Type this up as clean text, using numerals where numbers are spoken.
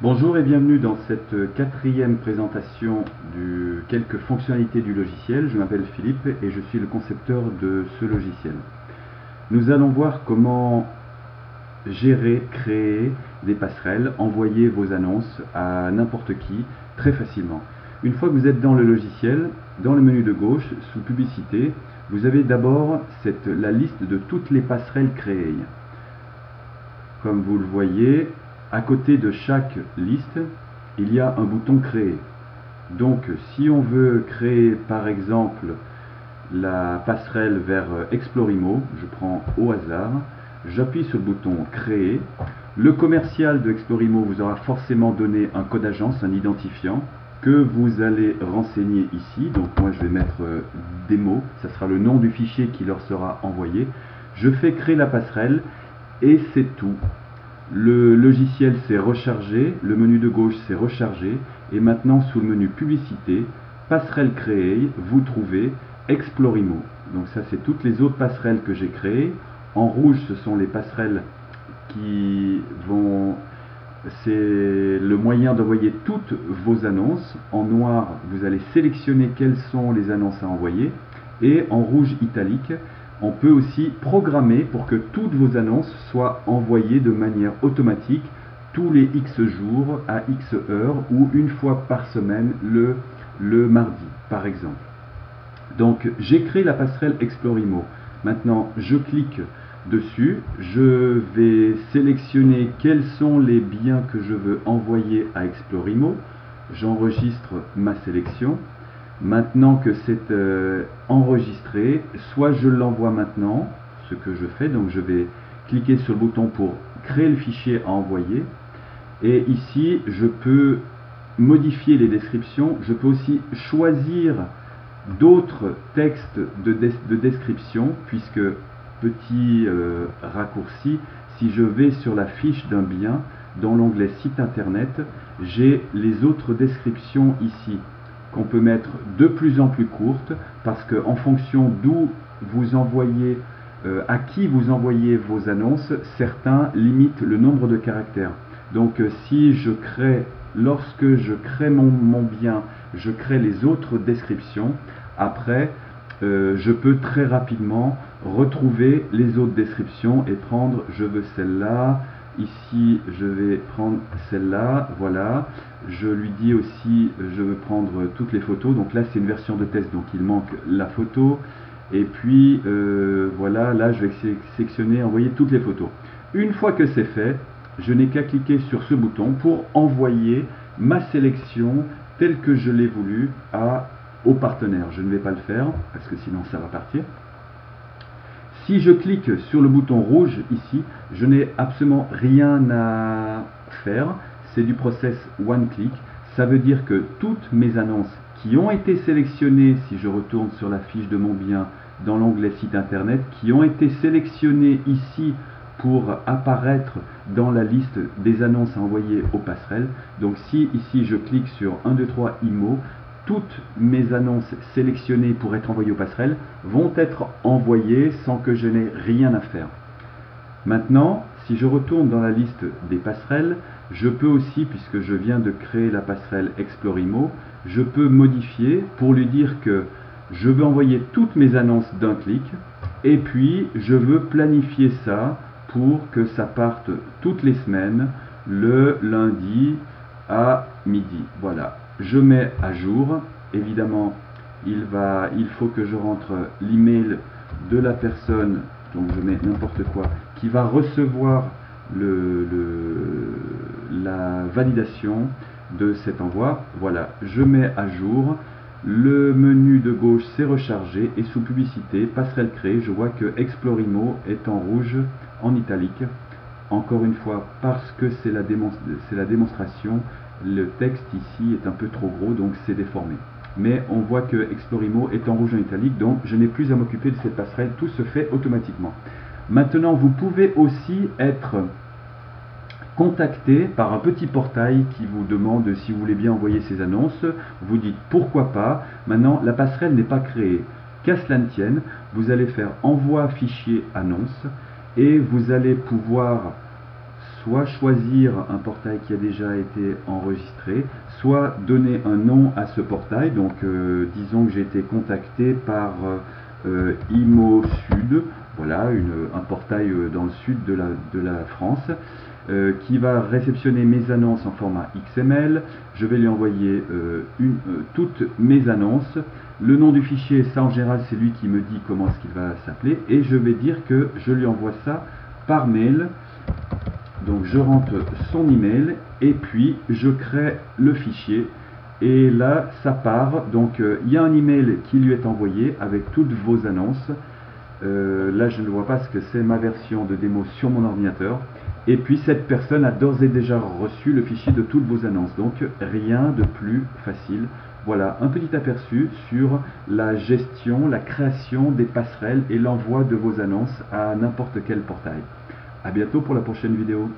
Bonjour et bienvenue dans cette quatrième présentation de quelques fonctionnalités du logiciel. Je m'appelle Philippe et je suis le concepteur de ce logiciel. Nous allons voir comment gérer, créer des passerelles, envoyer vos annonces à n'importe qui très facilement. Une fois que vous êtes dans le logiciel, dans le menu de gauche, sous Publicité, vous avez d'abord la liste de toutes les passerelles créées. Comme vous le voyez, à côté de chaque liste, il y a un bouton Créer. Donc, si on veut créer par exemple la passerelle vers Explorimo, je prends au hasard, j'appuie sur le bouton Créer. Le commercial de Explorimo vous aura forcément donné un code agence, un identifiant, que vous allez renseigner ici. Donc moi je vais mettre démo, ça sera le nom du fichier qui leur sera envoyé. Je fais créer la passerelle et c'est tout. Le logiciel s'est rechargé, le menu de gauche s'est rechargé, et maintenant sous le menu Publicité, passerelle créée, vous trouvez Explorimo. Donc ça c'est toutes les autres passerelles que j'ai créées. En rouge ce sont les passerelles qui vont... c'est le moyen d'envoyer toutes vos annonces. En noir vous allez sélectionner quelles sont les annonces à envoyer. Et en rouge italique, on peut aussi programmer pour que toutes vos annonces soient envoyées de manière automatique tous les X jours à X heures ou une fois par semaine le mardi par exemple. Donc j'ai créé la passerelle Explorimo. Maintenant je clique dessus, je vais sélectionner quels sont les biens que je veux envoyer à Explorimo. J'enregistre ma sélection. Maintenant que c'est enregistré, soit je l'envoie maintenant, ce que je fais, donc je vais cliquer sur le bouton pour créer le fichier à envoyer, et ici je peux modifier les descriptions, je peux aussi choisir d'autres textes de description, puisque petit raccourci, si je vais sur la fiche d'un bien, dans l'onglet site internet, j'ai les autres descriptions ici, qu'on peut mettre de plus en plus courtes, parce que en fonction d'où vous envoyez, à qui vous envoyez vos annonces, certains limitent le nombre de caractères. Donc si je crée, lorsque je crée mon bien, je crée les autres descriptions, après je peux très rapidement retrouver les autres descriptions et prendre, je veux celle-là, ici je vais prendre celle-là, voilà. Je lui dis aussi, je veux prendre toutes les photos, donc là c'est une version de test, donc il manque la photo, et puis voilà, là je vais sélectionner, envoyer toutes les photos. Une fois que c'est fait, je n'ai qu'à cliquer sur ce bouton pour envoyer ma sélection telle que je l'ai voulu au partenaire. Je ne vais pas le faire, parce que sinon ça va partir. Si je clique sur le bouton rouge ici, je n'ai absolument rien à faire. C'est du process one click. Ça veut dire que toutes mes annonces qui ont été sélectionnées, si je retourne sur la fiche de mon bien dans l'onglet site internet, qui ont été sélectionnées ici pour apparaître dans la liste des annonces à envoyer aux passerelles. Donc si ici je clique sur 1, 2, 3 IMO, toutes mes annonces sélectionnées pour être envoyées aux passerelles vont être envoyées sans que je n'ai rien à faire. Maintenant, si je retourne dans la liste des passerelles, je peux aussi, puisque je viens de créer la passerelle Explorimo, je peux modifier pour lui dire que je veux envoyer toutes mes annonces d'un clic, et puis je veux planifier ça pour que ça parte toutes les semaines, le lundi à midi. Voilà. Je mets à jour, évidemment il faut que je rentre l'email de la personne, donc je mets n'importe quoi, qui va recevoir la validation de cet envoi. Voilà, je mets à jour, le menu de gauche s'est rechargé et sous publicité, passerelle créée, je vois que Explorimo est en rouge, en italique. Encore une fois, parce que c'est la démonstration, le texte ici est un peu trop gros, donc c'est déformé. Mais on voit que Explorimo est en rouge en italique, donc je n'ai plus à m'occuper de cette passerelle, tout se fait automatiquement. Maintenant, vous pouvez aussi être contacté par un petit portail qui vous demande si vous voulez bien envoyer ces annonces. Vous dites pourquoi pas. Maintenant, la passerelle n'est pas créée. Qu'à cela ne tienne, vous allez faire envoi fichier annonce et vous allez pouvoir soit choisir un portail qui a déjà été enregistré, soit donner un nom à ce portail. Donc disons que j'ai été contacté par Imo Sud, voilà, un portail dans le sud de la France, qui va réceptionner mes annonces en format XML. Je vais lui envoyer toutes mes annonces. Le nom du fichier, ça en général c'est lui qui me dit comment est-ce qu'il va s'appeler, et je vais dire que je lui envoie ça par mail. Donc je rentre son email et puis je crée le fichier, et là ça part. Donc il y a un email qui lui est envoyé avec toutes vos annonces. Là je ne le vois pas parce que c'est ma version de démo sur mon ordinateur. Et puis cette personne a d'ores et déjà reçu le fichier de toutes vos annonces. Donc rien de plus facile. Voilà un petit aperçu sur la gestion, la création des passerelles et l'envoi de vos annonces à n'importe quel portail. A bientôt pour la prochaine vidéo.